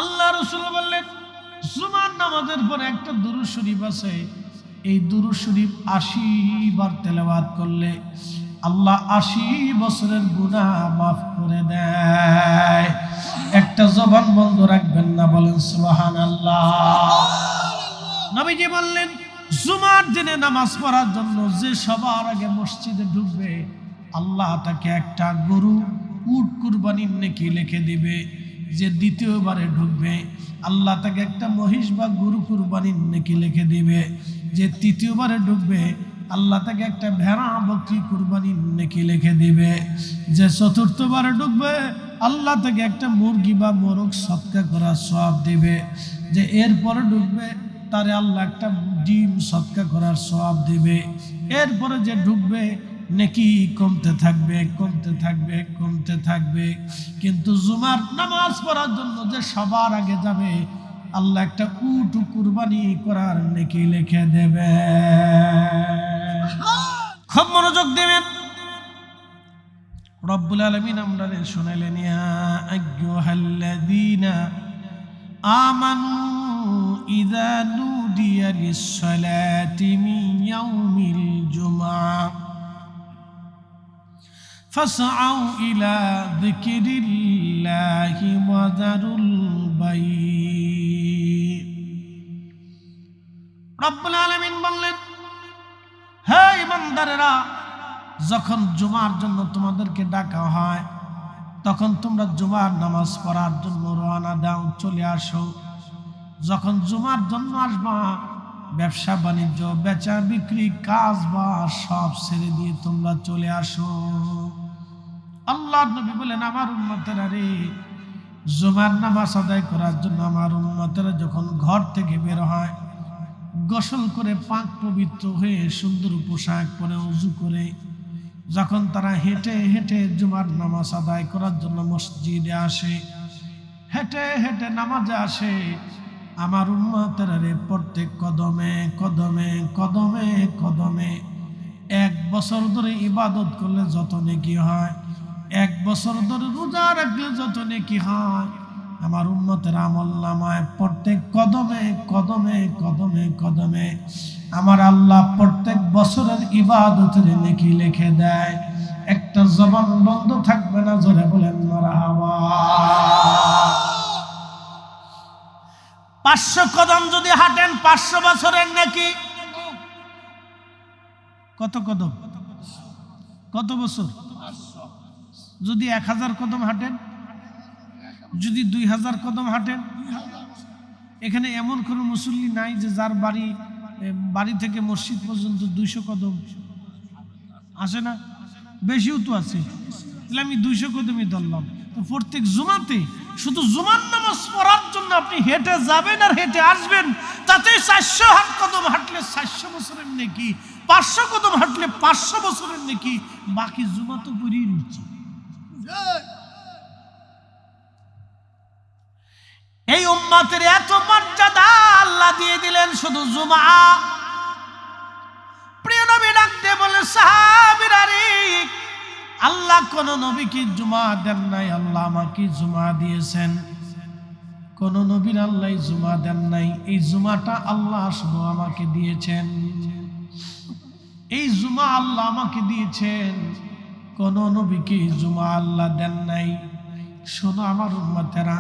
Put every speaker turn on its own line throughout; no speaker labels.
আল্লাহ রাসূল বললেন, জুমার নামাজের পরে একটা দুরূদ শরীফ আছে, এই দুরূদ শরীফ ৮০ বার তেলাওয়াত করলে আল্লাহ ৮০ বছরের গুনাহ মাফ করে দেয়। একটা জবান বন্ধ রাখবেন না, বলেন সুবহানাল্লাহ। নবীজি বললেন, জুমার দিনে নামাজ পড়ার জন্য যে সবার আগে মসজিদে ঢুকবে, আল্লাহ তাকে একটা গরু উট কুরবানির নেকি লিখে দিবে। যে দ্বিতীয়বারে ঢুকবে, আল্লাহ তাকে একটা মহিষ বা গরু কুরবানির নেকি লিখে দিবে। যে তৃতীয়বারে ঢুকবে, আল্লাহ তাকে একটা ভেড়া বকরি কুরবানির নেকি লিখে দিবে। যে চতুর্থবারে ঢুকবে, আল্লাহ তাকে একটা মুরগি বা মোরগ সদকা করার সওয়াব দিবে। যে এরপরে ঢুকবে, তারে আল্লাহ একটা ডিম সদকা করার সওয়াব দিবে। এরপরে যে ঢুকবে, নেকি কমতে থাকবে, কমতে থাকবে, কমতে থাকবে। কিন্তু জুমার নামাজ পড়ার জন্য যে সবার আগে যাবে, আল্লাহ একটা উট কুরবানি করার নেকি লিখে দেবে। খুব মনোযোগ দেবেন। রব্বুল আলামিন আমরারে শুনাইলেন, ইয়া আইয়ুহাল্লাযীনা আমানু ইযা নুদিয়া লিস-সালাতি মিন ইয়াউমিল জুমআহ ফাসআউ ইলা যিকরিল্লাহি ওয়া যারুল বাই'। রব্বুল আলামিন বললেন, হে ঈমানদারেরা, যখন জুমার জন্য তোমাদেরকে ডাকা হয়, তখন তোমরা জুমার নামাজ পড়ার জন্য রওনা দাও, চলে আসো। যখন জুমার জন্য আসবা, ব্যবসা বাণিজ্য, বেচা বিক্রি, কাজ বাজ সব ছেড়ে দিয়ে তোমরা চলে আসো। আল্লাহর নবী বলেন, আমার উম্মতেরা রে, জুমার নামাজ আদায় করার জন্য আমার উম্মতেরা যখন ঘর থেকে বের হয়, গোসল করে পাক পবিত্র হয়ে সুন্দর পোশাক পরে ওযু করে যখন তারা হেঁটে হেঁটে জুমার নামাজ আদায় করার জন্য মসজিদে আসে, হেঁটে হেঁটে নামাজে আসে, আমার উম্মতেরা রে, প্রত্যেক কদমে কদমে কদমে কদমে 1 বছর ধরে ইবাদত করলে যত নেকি হয়, 1 বছর ধরে রোজা রাখলে যত নেকি হয়, আমার উম্মতের আমলনামায় প্রত্যেক কদমে কদমে কদমে কদমে আমার আল্লাহ প্রত্যেক বছরের ইবাদতের নেকি লিখে দেয়। একটা জবান বন্ধ থাকবে না, জোরে বলেন মারহাবা। 500 কদম যদি হাঁটেন, 500 বছরের নেকি। কত কদম? কত বছর? যদি 1000 কদম হাঁটেন, যদি 2000 কদম হাঁটেন। এখানে এমন কোনো মুসল্লি নাই যে যার বাড়ি থেকে মসজিদ পর্যন্ত 200 কদম আসে না? বেশিও তো আছে। তাহলে আমি 200 কদমই ধরলাম। তো প্রত্যেক জুমাতে শুধু জুমার নামাজ পড়ার জন্য আপনি হেঁটে যাবেন আর হেঁটে আসবেন, তাতে 400 কদম হাঁটলে 400 বছরের নেকি, 500 কদম হাঁটলে 500 বছরের নেকি, বাকি জুমা তো পড়েই রয়েছে। এই উম্মতের এত মর্যাদা আল্লাহ দিয়ে দিলেন শুধু জুমা। প্রিয় নবী ডাকতে বলে, সাহাবীরা রে, আল্লাহ কোন নবীকে জুমা দেন নাই, আল্লাহ আমাকে জুমা দিয়েছেন। কোন নবীর আল্লাহ জুমা দেন নাই, এই জুমাটা আল্লাহ শুধু আমাকে দিয়েছেন। এই জুমা আল্লাহ আমাকে দিয়েছেন, কোন নবীকে জুমা আল্লাহ দেন নাই। শোনো আমার উম্মতেরা,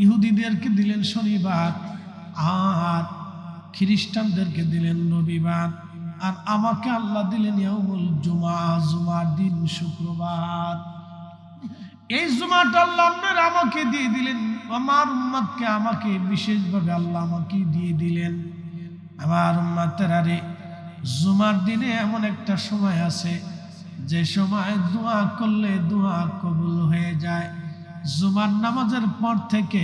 ইহুদিদেরকে দিলেন শনিবার, আর খ্রিস্টানদেরকে দিলেন রবিবার, আর আমাকে আল্লাহ দিলেন ইয়াউমুল জুমা, জুমার দিন শুক্রবার। এই জুমাটা আল্লাহ আপনার আমাকে দিয়ে দিলেন, আমার উম্মতকে আমাকে বিশেষভাবে আল্লাহ আমাকে দিয়ে দিলেন। আমার উম্মতেরা রে, জুমার দিনে এমন একটা সময় আছে যে সময় দোয়া করলে দোয়া কবুল হয়ে যায়। জুমার নামাজের পর থেকে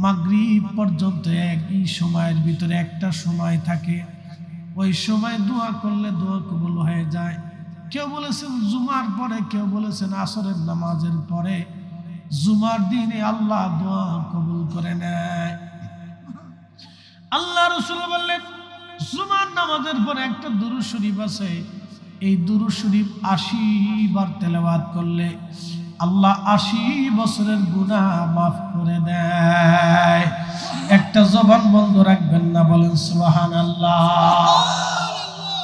মাগরিব পর্যন্ত একই সময়ের ভিতরে একটা সময় থাকে, ওই সময় দোয়া করলে দোয়া কবুল হয়ে যায়। কেউ বলেছেন জুমার পরে, কেউ বলেছেন আসরের নামাজের পরে। জুমার দিনে আল্লাহ দোয়া কবুল করে নেয়। আল্লাহ রাসূল বললেন, জুমার নামাজের পরে একটা দুরূদ শরীফ আছে, এই দুরূদ শরীফ ৮০ বার তেলাওয়াত করলে আল্লাহ ৮০ বছরের গুনাহ মাফ করে দেয়। একটা জবান বন্ধ রাখবেন না, বলেন সুবহানাল্লাহ।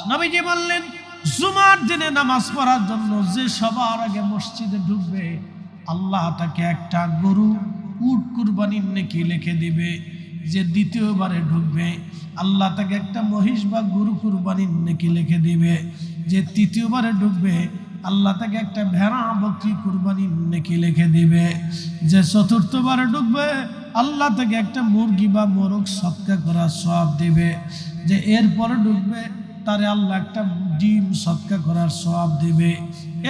নবীজি বললেন জুমার দিনে নামাজ পড়ার জন্য যে সবার আগে মসজিদে ঢুকবে আল্লাহ তাকে একটা গরু উট কুরবানির নেকি লিখে দিবে। যে দ্বিতীয়বারে ঢুকবে আল্লাহ তাকে একটা মহিষ বা গরু কুরবানির নেকি লিখে দিবে। যে তৃতীয়বারে ঢুকবে আল্লাহ তাকে একটা ভেড়া বকরি কুরবানির নেকি লিখে দিবে। যে চতুর্থবারে ঢুকবে আল্লাহ তাকে একটা মুরগি বা মোরগ সদকা করার সওয়াব দিবে। যে এরপরে ঢুকবে তারে আল্লাহ একটা ডিম সদকা করার সওয়াব দিবে।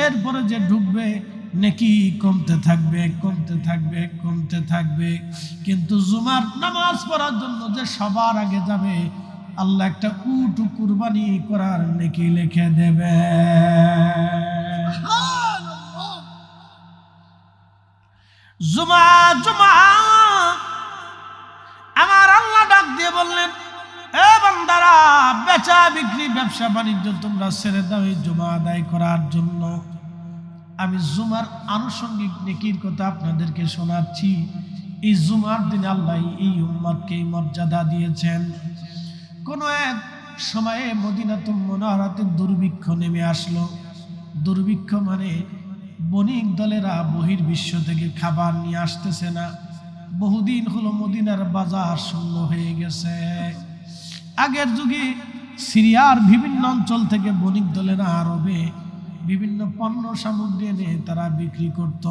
এরপরে যে ঢুকবে নেকি কমতে থাকবে কমতে থাকবে কমতে থাকবে। কিন্তু জুমার নামাজ পড়ার জন্য যে সবার আগে যাবে আল্লাহ একটা উট কুরবানি করার নেকি লিখে দেবে। জুমা জুমা আমার আল্লাহ ডাক দিয়ে বললেন, এ বান্দারা, বেচা বিক্রি ব্যবসা বাণিজ্য তোমরা ছেড়ে দাও এই জুমা আদায় করার জন্য। আমি জুমার আনুষঙ্গিক নেকির কথা আপনাদেরকে শোনাচ্ছি। এই জুমার দিনে আল্লাহ এই উম্মতকে মর্যাদা দিয়েছেন। কোন এক সময়ে মদিনাতুল মুনাওয়ারাতে দুর্ভিক্ষ নেমে আসলো। দুর্ভিক্ষ মানে বণিক দলেরা বহির্বিশ্ব থেকে খাবার নিয়ে আসতেছে না। বহুদিন হলো মদিনার বাজার শূন্য হয়ে গেছে। আগের যুগে সিরিয়ার বিভিন্ন অঞ্চল থেকে বণিক দলেরা আরবে বিভিন্ন পণ্য সামগ্রী এনে তারা বিক্রি করত।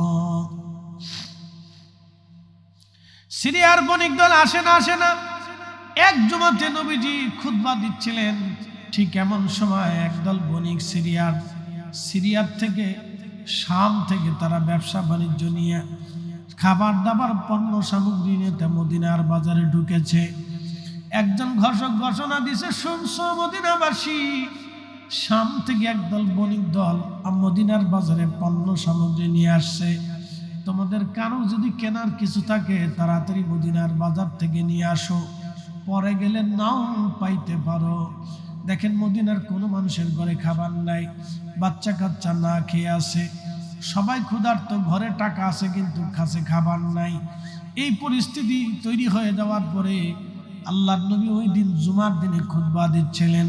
সিরিয়ার বণিক দল আসে না। এক জুমাতে নবীজি খুতবা দিচ্ছিলেন, ঠিক এমন সময় একদল বণিক সিরিয়ার থেকে শাম থেকে তারা ব্যবসা বাণিজ্য নিয়ে খাবার দাবার পণ্য সামগ্রী নিয়ে মদিনার বাজারে ঢুকেছে। একজন ঘোষক ঘোষণা দিছে, শুনছো মদিনাবাসী, শাম থেকে একদল বণিক দল মদিনার বাজারে পণ্য সামগ্রী নিয়ে আসছে। তোমাদের কারো যদি কেনার কিছু থাকে তাড়াতাড়ি মদিনার বাজার থেকে নিয়ে আসো, পরে গেলে নাও পাইতে পারো। দেখেন মদিনার কোনো মানুষের ঘরে খাবার নাই, বাচ্চা কাচ্চা না খেয়ে আছে, সবাই ক্ষুধার্ত, ঘরে টাকা আছে কিন্তু কাছে খাবার নাই। এই পরিস্থিতি তৈরি হয়ে যাওয়ার পরে আল্লাহর নবী ওই দিন জুমার দিনে খুতবা দিচ্ছিলেন।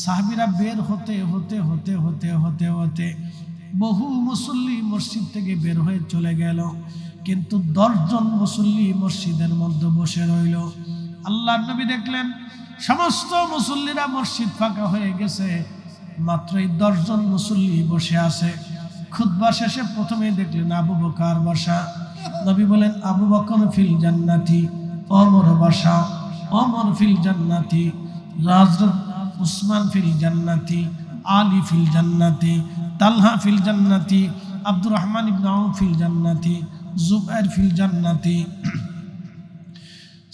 সাহাবীরা বের হতে হতে হতে হতে হতে হতে বহু মুসল্লি মসজিদ থেকে বের হয়ে চলে গেল, কিন্তু 10 জন মুসল্লি মসজিদের মধ্যে বসে রইল। আল্লাহর নবী দেখলেন সমস্ত মুসল্লিরা মসজিদ ফাঁকা হয়ে গেছে, মাত্রই 10 জন মুসল্লি বসে আছে। খুতবা শেষে প্রথমে দেখলেন আবু বকর বসা। নবী বলেন, আবু বকর ফিল জান্নাতি, ওমর বসা, ওমর ফিল জান্নাতি, হযরত উসমান ফিল জান্নাতি, আলী ফিল জান্নাতি, তালহা ফিল জান্নাতি, আব্দুর রহমান ইবনে আউফ ফিল জান্নাতি, জুবাইর ফিল জান্নাতি,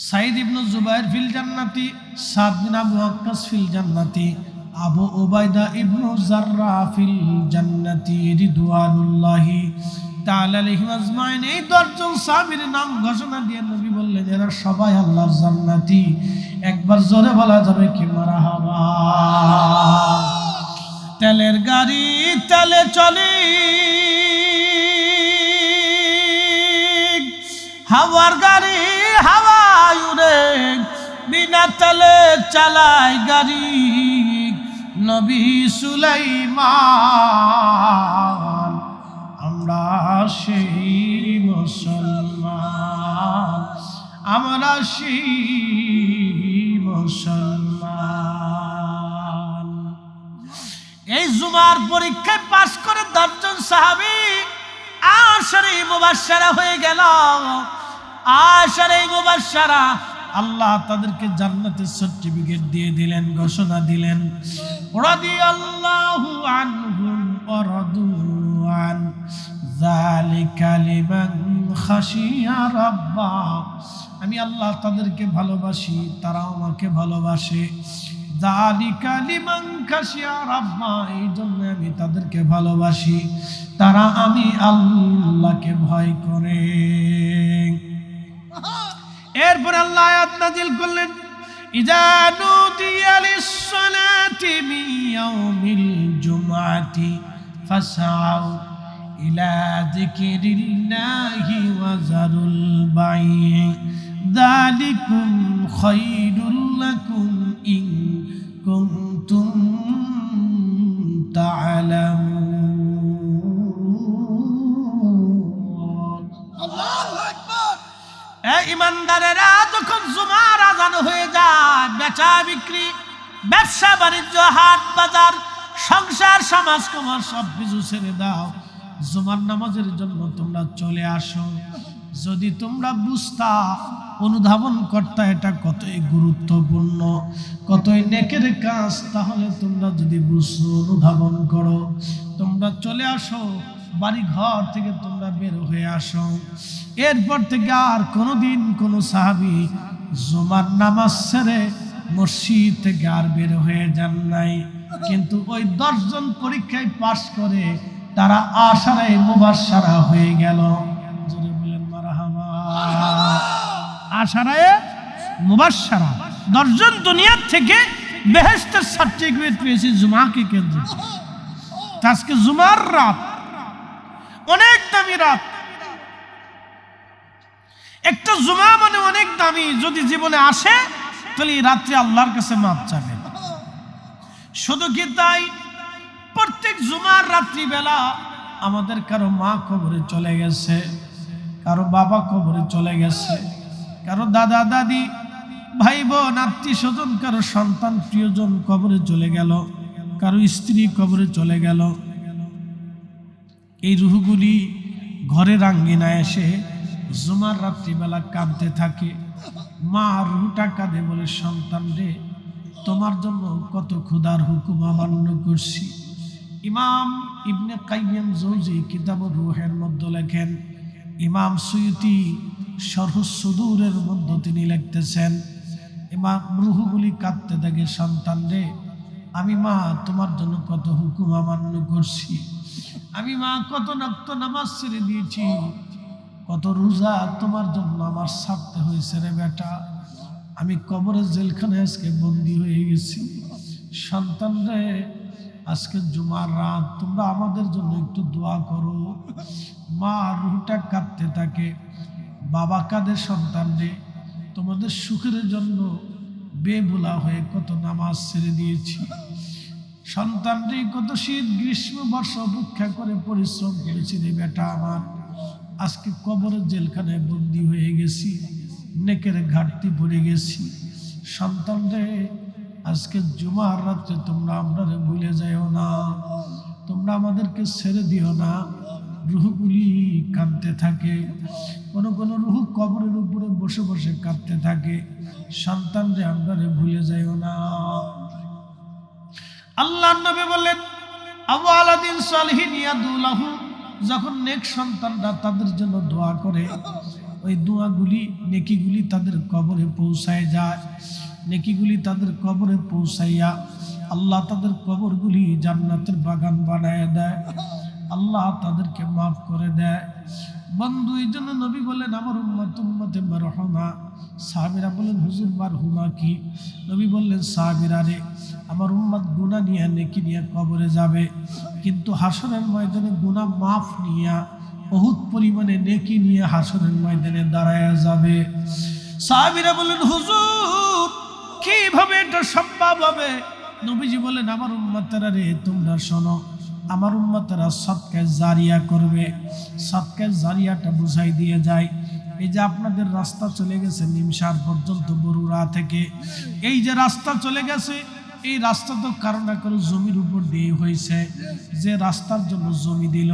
সাইদ ইবনে জুবাইর ফিল জান্নাতি, সাদ বিন আবু ওয়াক্কাস ফিল জান্নাতি, আবু উবাইদা ইবনে জাররাহ ফিল জান্নাতি রিদওয়ানুল্লাহি তাআলা আলাইহিম আজমাইন। এই 10 জন সাহাবীর নাম ঘোষণা দিয়ে নবী বললেন, এরা সবাই আল্লাহর জান্নাতি। একবার জোরে বলা যাবে কি মারহাবা। তেলের গাড়ি তেলে চলে, হাওয়ার গাড়ি হাওয়ায় উড়ে, বিনা তেলে চালায় গাড়ি নবী সুলাইমান। আমরা সেই মুসলমান, আমরা সেই মুসলমান। এই জুমার পরীক্ষায় পাশ করে 10 জন সাহাবী আশারে মুবাশশারা হয়ে গেল। আশারে মুবাশশারা, আল্লাহ তাদেরকে জান্নাতের সার্টিফিকেট দিয়ে দিলেন, ঘোষণা দিলেন, রাদিয়াল্লাহু আনহুম ওয়া রাদু আন, যালিকা লিমান খাশিয়া রাব্বা। আমি আল্লাহ তাদেরকে ভালোবাসি, তারাও আমাকে ভালোবাসে। যালিকা লিমান খাশিয়া রাব্বা, এই জন্য আমি তাদেরকে ভালোবাসি, তারা আমি আল্লাহকে ভয় করে। এরপর আল্লাহ আয়াত নাযিল করলেন, ইযা নুদিয়া লিস-সালাতি মিন ইয়াউমিল জুমআতি ফাসআউ ইলা যিকরিল্লাহি ওয়া যারুল বাই', যালিকুম খায়রুল লাকুম ইন কুনতুম তা'লামুন। আল্লাহু আকবার। ইমানদারেরা যখন জুমার আযান হয়ে যায়, বেচা বিক্রি, ব্যবসা বাণিজ্য, হাট বাজার, সংসার সমাজ কুমার সব কিছু ছেড়ে দাও, জুমার নামাজের জন্য তোমরা চলে আসো। যদি তোমরা বুঝতা, অনুধাবন করতা এটা কতই গুরুত্বপূর্ণ, কতই নেকের কাজ, তাহলে তোমরা যদি বুঝো, অনুধাবন করো, তোমরা চলে আসো, বাড়ি ঘর থেকে তোমরা বের হয়ে আসো। এরপর থেকে আর কোনোদিন কোনো সাহাবী জুমার নামাজ ছেড়ে মসজিদ থেকে আর বের হয়ে যান নাই। কিন্তু ওই 10 জন পরীক্ষায় পাশ করে তারা আশারায়ে মুবাশশারা হয়ে গেল। জোরে বলেন মারহাবা। আশারায়ে মুবাশশারা 10 জন দুনিয়ার থেকে বেহেশতের সার্টিফিকেট পেয়েছে জুমাকে কেন্দ্র করে। আজকে জুমার রাত অনেক দামি রাত। একটা জুমা মানে অনেক দামি। যদি জীবনে আসে তাহলে এই রাত্রে আল্লাহর কাছে মাপ চাবে। শুধু কি তাই, প্রত্যেক জুমার রাত্রি বেলা আমাদের কারো মা কবরে চলে গেছে, কারো বাবা কবরে চলে গেছে, কারো দাদা দাদি, ভাই বোন, আত্মীয় স্বজন, কারো সন্তান প্রিয়জন কবরে চলে গেল, কারো স্ত্রী কবরে চলে গেল। এই রুহগুলি ঘরের আঙ্গিনায় এসে জুমার রাত্রিবেলা কাঁদতে থাকে। মা রুহটা কাঁদে বলে, সন্তান রে, তোমার জন্য কত খোদার হুকুম অমান্য করছি। ইমাম ইবনে কাইয়্যিম জৌজি কিতাবুর রূহের মধ্যে লেখেন, ইমাম সুয়ুতি শরহুস সুদূরের মধ্যে তিনি লিখতেছেন, ইমাম রুহগুলি কাঁদতে থাকে, সন্তান রে, আমি মা তোমার জন্য কত হুকুম অমান্য করছি, আমি মা কত নক্ত নামাজ ছেড়ে দিয়েছি, কত রোজা তোমার জন্য আমার ছাড়তে হয়েছে রে বেটা, আমি কবরের জেলখানায় আজকে বন্দী হয়ে গেছি। সন্তান রে, আজকে জুমার রাত, তোমরা আমাদের জন্য একটু দোয়া করো। মা রুহটা কাঁদতে থাকে, বাবা কাঁদে, সন্তান রে, তোমাদের সুখের জন্য বেবুলা হয়ে কত নামাজ ছেড়ে দিয়েছি। সন্তান রে, কত শীত গ্রীষ্ম বর্ষা অপেক্ষা করে পরিশ্রম করেছি রে বেটা আমার, আজকে কবরের জেলখানায় বন্দী হয়ে গেছি, নেকের ঘাটতি পড়ে গেছি। সন্তান রে, আজকে জুমার রাত্রে তোমরা আমরা ভুলে যাও না, তোমরা আমাদেরকে ছেড়ে দিও না। রুহগুলি কাঁদতে থাকে, কোন কোন রুহ কবরের উপরে বসে বসে কাঁদতে থাকে, সন্তান রে আমরা ভুলে যাও না। আল্লাহর নবী বললেন, আওয়ালাদিন সালিহিন ইয়াদুলাহু, যখন নেক সন্তানরা তাদের জন্য দোয়া করে, ওই দোয়াগুলি, নেকিগুলি তাদের কবরে পৌঁছায় যায়। নেকিগুলি তাদের কবরে পৌঁছাইয়া আল্লাহ তাদের কবরগুলি জান্নাতের বাগান বানায় দেয়, আল্লাহ তাদেরকে মাফ করে দেয়। বন্ধু, এই জন্য নবী বললেন, আমার উম্মতে মারহুমা। সাহাবীরা বললেন, হুজুর মারহুমা কি? নবী বললেন, সাহাবীরা রে, আমার উম্মত গুনাহ নিয়ে, নেকি নিয়ে কবরে যাবে, কিন্তু হাসরের ময়দানে গুনাহ মাফ নিয়ে, বহুত পরিমাণে নেকি নিয়ে হাসরের ময়দানে দাঁড়ায় যাবে। সাহাবীরা বললেন, হুজুর কিভাবে এটা সম্ভব হবে? নবীজি বলেন, আমার উম্মতেরা রে, তোমরা শোনো, আমার উম্মতেরা সদকায়ে জারিয়া করবে। সদকায়ে জারিয়াটা বুঝাই দিয়ে যায়, এই যে আপনাদের রাস্তা চলে গেছে নিমসার পর্যন্ত, বরুড়া থেকে এই যে রাস্তা চলে গেছে, এই রাস্তা তো কারো না কারো জমির উপর দিয়ে হয়েছে। যে রাস্তার জন্য জমি দিল,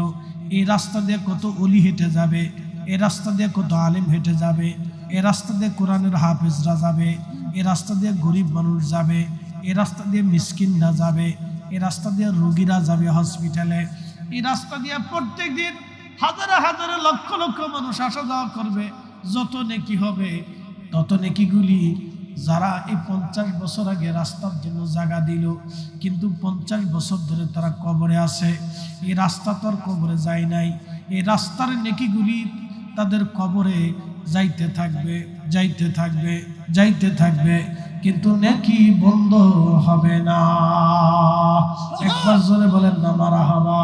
এই রাস্তা দিয়ে কত অলি হেঁটে যাবে, এই রাস্তা দিয়ে কত আলেম হেঁটে যাবে, এই রাস্তা দিয়ে কোরআনের হাফেজরা যাবে, এই রাস্তা দিয়ে গরিব মানুষ যাবে, এই রাস্তা দিয়ে মিসকিনরা যাবে, এই রাস্তা দিয়ে রোগীরা যাবে হসপিটালে, এই রাস্তা দিয়ে প্রত্যেক দিন হাজারে হাজারে লক্ষ লক্ষ মানুষ আসা যাওয়া করবে। যত নেকি হবে তত নেকিগুলি যারা এই 50 বছর আগে রাস্তার জন্য জায়গা দিল, কিন্তু 50 বছর ধরে তারা কবরে আছে, এই রাস্তা তো আর কবরে যায় নাই, এই রাস্তার নেকিগুলি তাদের কবরে যাইতে থাকবে, যাইতে থাকবে, যাইতে থাকবে, কিন্তু নেকি বন্ধ হবে না। একবার জোরে বলেন না মারহাবা।